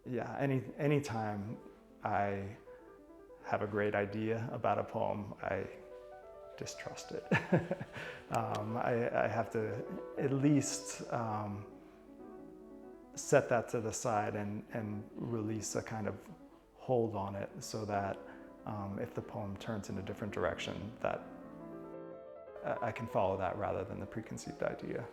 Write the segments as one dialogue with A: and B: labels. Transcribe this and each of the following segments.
A: Yeah, anytime I have a great idea about a poem, I distrust it. I have to at least set that to the side and release a kind of hold on it so that if the poem turns in a different direction, that I can follow that rather than the preconceived idea.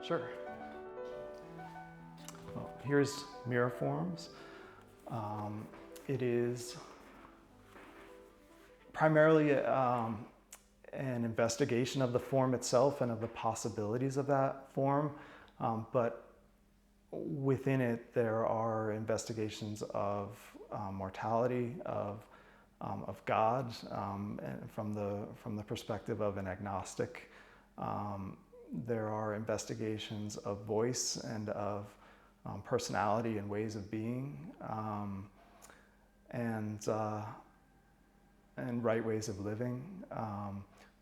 A: Sure. Well, here's Mirror Forms. It is primarily an investigation of the form itself and of the possibilities of that form, but within it there are investigations of mortality, of God, and from the perspective of an agnostic. There are investigations of voice and of personality and ways of being, and right ways of living.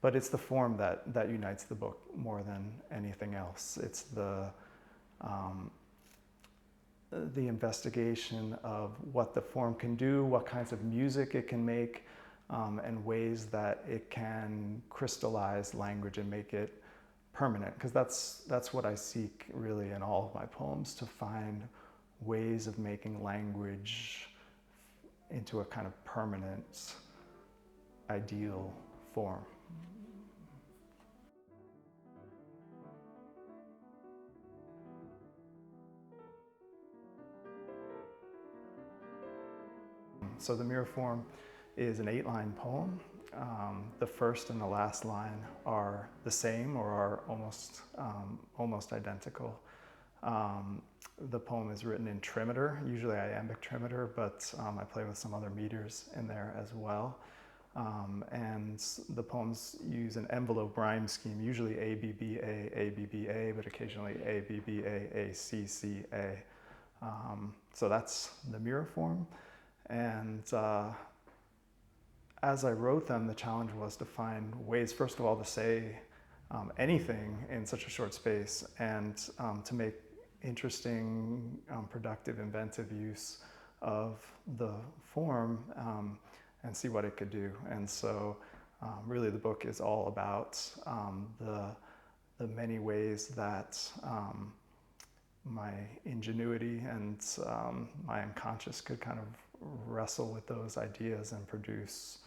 A: But it's the form that unites the book more than anything else. It's the investigation of what the form can do, what kinds of music it can make, and ways that it can crystallize language and make it permanent. Because that's what I seek really in all of my poems, to find ways of making language into a kind of permanent, ideal form. So the mirror form is an 8-line poem. The first and the last line are the same or are almost identical. The poem is written in trimeter, usually iambic trimeter, but I play with some other meters in there as well. And the poems use an envelope rhyme scheme, usually ABBA, ABBA, but occasionally ABBA, ACCA. So that's the mirror form. And as I wrote them, the challenge was to find ways, first of all, to say anything in such a short space, and to make interesting, productive, inventive use of the form and see what it could do. And so really the book is all about the many ways that my ingenuity and my unconscious could kind of wrestle with those ideas and produce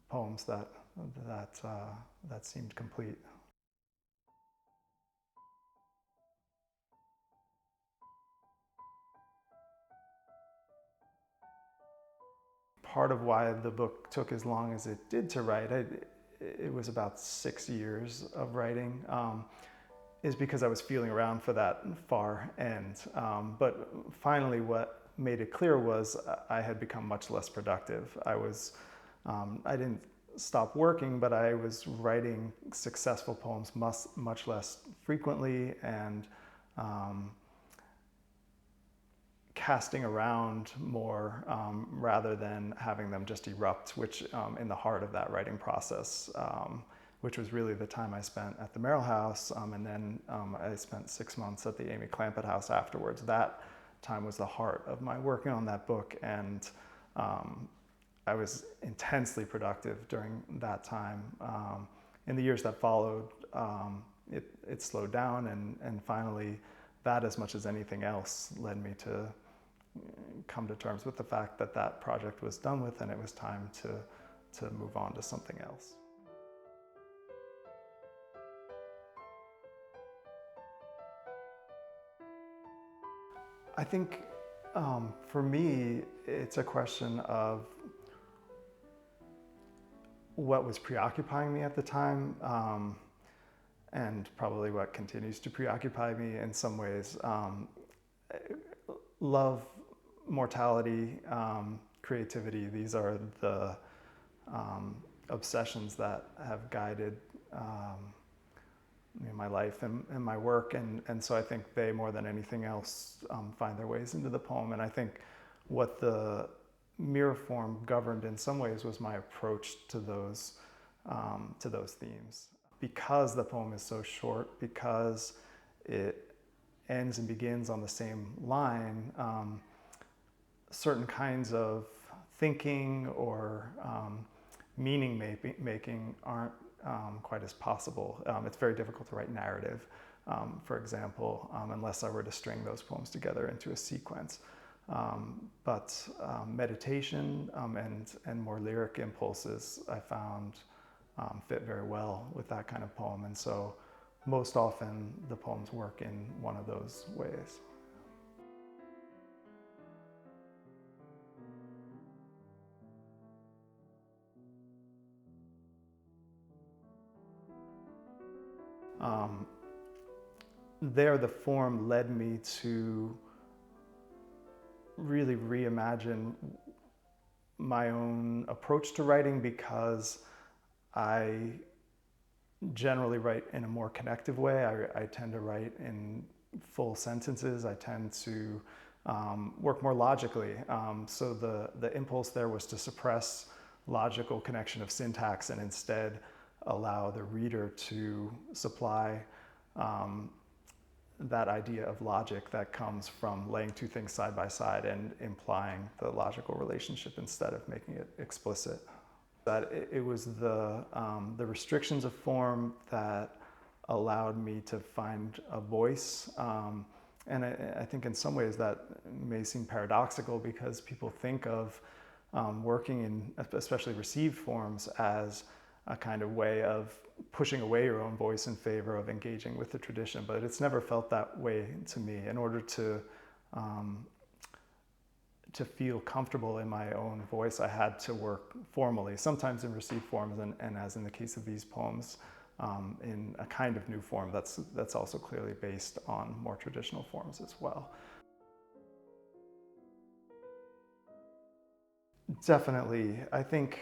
A: poems that seemed complete. Part of why the book took as long as it did to write, it was about 6 years of writing, is because I was feeling around for that far end. But finally what made it clear was I had become much less productive. I didn't stop working, but I was writing successful poems much less frequently, and casting around more rather than having them just erupt, which in the heart of that writing process, which was really the time I spent at the Merrill House, and then I spent 6 months at the Amy Clampett House afterwards. That time was the heart of my working on that book, and I was intensely productive during that time. In the years that followed, it slowed down, and finally that, as much as anything else, led me to come to terms with the fact that that project was done with and it was time to move on to something else. I think for me, it's a question of what was preoccupying me at the time, and probably what continues to preoccupy me in some ways. Love, mortality, creativity, these are the obsessions that have guided my life and my work, and so I think they, more than anything else, find their ways into the poem. And I think what the mirror form governed in some ways was my approach to those themes. Because the poem is so short, because it ends and begins on the same line, certain kinds of thinking or meaning making aren't quite as possible. It's very difficult to write narrative, for example, unless I were to string those poems together into a sequence. But meditation and more lyric impulses I found fit very well with that kind of poem. And so most often the poems work in one of those ways. There, the form led me to really reimagine my own approach to writing, because I generally write in a more connective way. I tend to write in full sentences. I tend to work more logically. So the impulse there was to suppress logical connection of syntax and instead allow the reader to supply that idea of logic that comes from laying two things side by side and implying the logical relationship instead of making it explicit. That it was the restrictions of form that allowed me to find a voice. And I think in some ways that may seem paradoxical, because people think of working in especially received forms as a kind of way of pushing away your own voice in favor of engaging with the tradition, but it's never felt that way to me. In order to feel comfortable in my own voice, I had to work formally, sometimes in received forms, and as in the case of these poems, in a kind of new form that's also clearly based on more traditional forms as well. Definitely. I think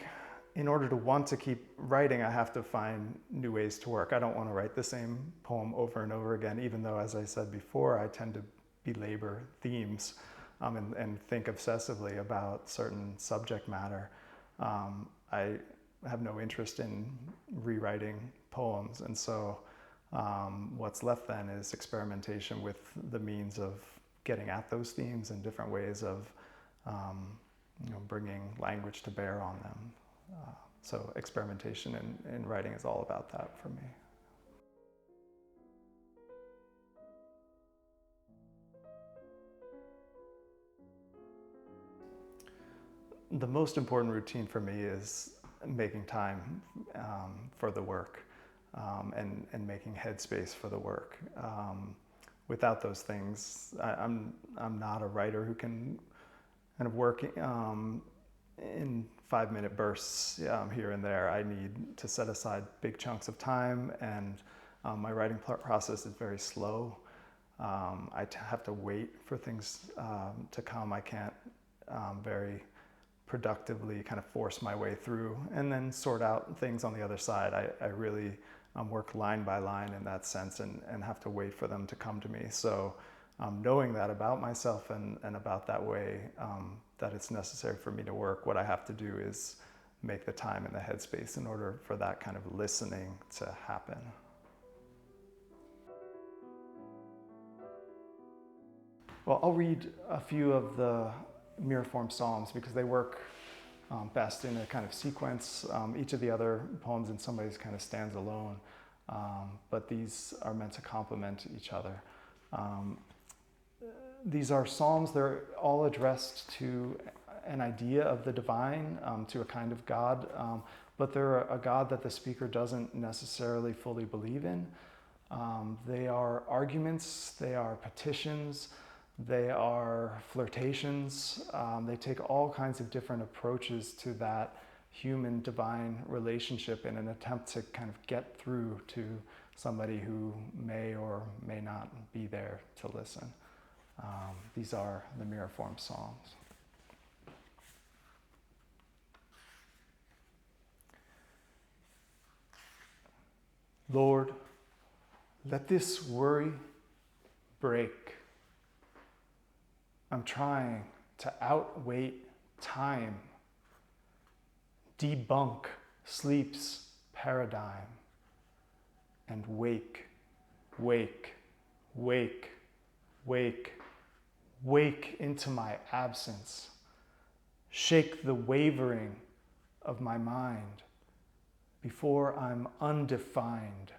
A: in order to want to keep writing, I have to find new ways to work. I don't want to write the same poem over and over again, even though, as I said before, I tend to belabor themes and think obsessively about certain subject matter. I have no interest in rewriting poems, and so what's left then is experimentation with the means of getting at those themes and different ways of bringing language to bear on them. So experimentation in writing is all about that for me. The most important routine for me is making time for the work and making headspace for the work. Without those things, I'm not a writer who can kind of work in 5-minute bursts here and there. I need to set aside big chunks of time, and my writing process is very slow. I have to wait for things to come. I can't very productively kind of force my way through and then sort out things on the other side. I really work line by line in that sense, and have to wait for them to come to me. So knowing that about myself and about that way that it's necessary for me to work, what I have to do is make the time and the headspace in order for that kind of listening to happen. Well, I'll read a few of the mirror form psalms because they work best in a kind of sequence. Each of the other poems in some ways kind of stands alone, but these are meant to complement each other. These are psalms. They're all addressed to an idea of the divine, to a kind of God, but they're a God that the speaker doesn't necessarily fully believe in. They are arguments, they are petitions, they are flirtations. They take all kinds of different approaches to that human-divine relationship in an attempt to kind of get through to somebody who may or may not be there to listen. These are the mirror form psalms. Lord, let this worry break. I'm trying to outweight time, debunk sleep's paradigm, and wake, wake, wake, wake, wake into my absence. Shake the wavering of my mind before I'm undefined.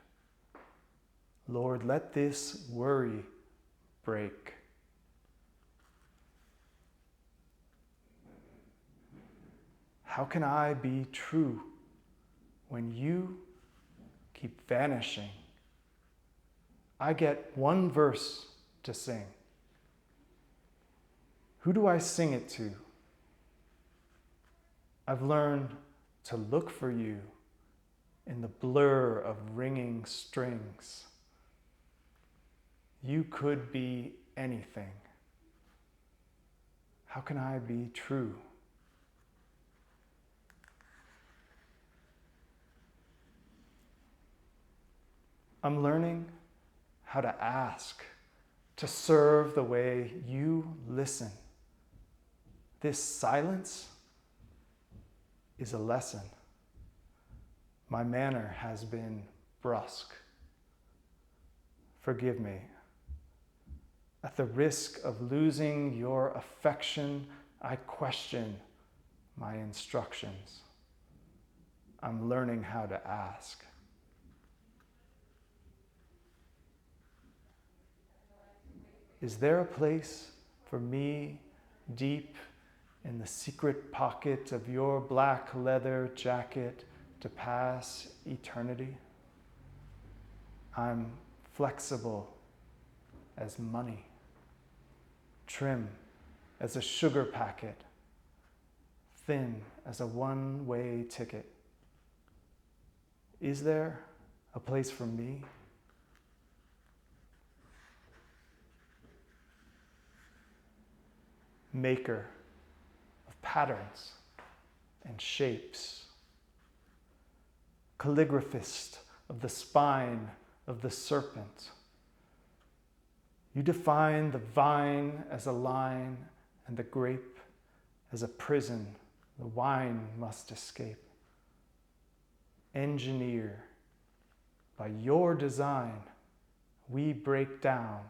A: Lord, let this worry break. How can I be true when you keep vanishing? I get one verse to sing. Who do I sing it to? I've learned to look for you in the blur of ringing strings. You could be anything. How can I be true? I'm learning how to ask, to serve the way you listen. This silence is a lesson. My manner has been brusque. Forgive me. At the risk of losing your affection, I question my instructions. I'm learning how to ask. Is there a place for me deep in the secret pocket of your black leather jacket to pass eternity? I'm flexible as money, trim as a sugar packet, thin as a one-way ticket. Is there a place for me? Maker of patterns and shapes, calligraphist of the spine of the serpent. You define the vine as a line and the grape as a prison the wine must escape. Engineer, by your design, we break down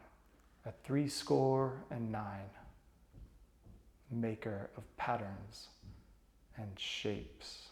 A: at 69, maker of patterns and shapes.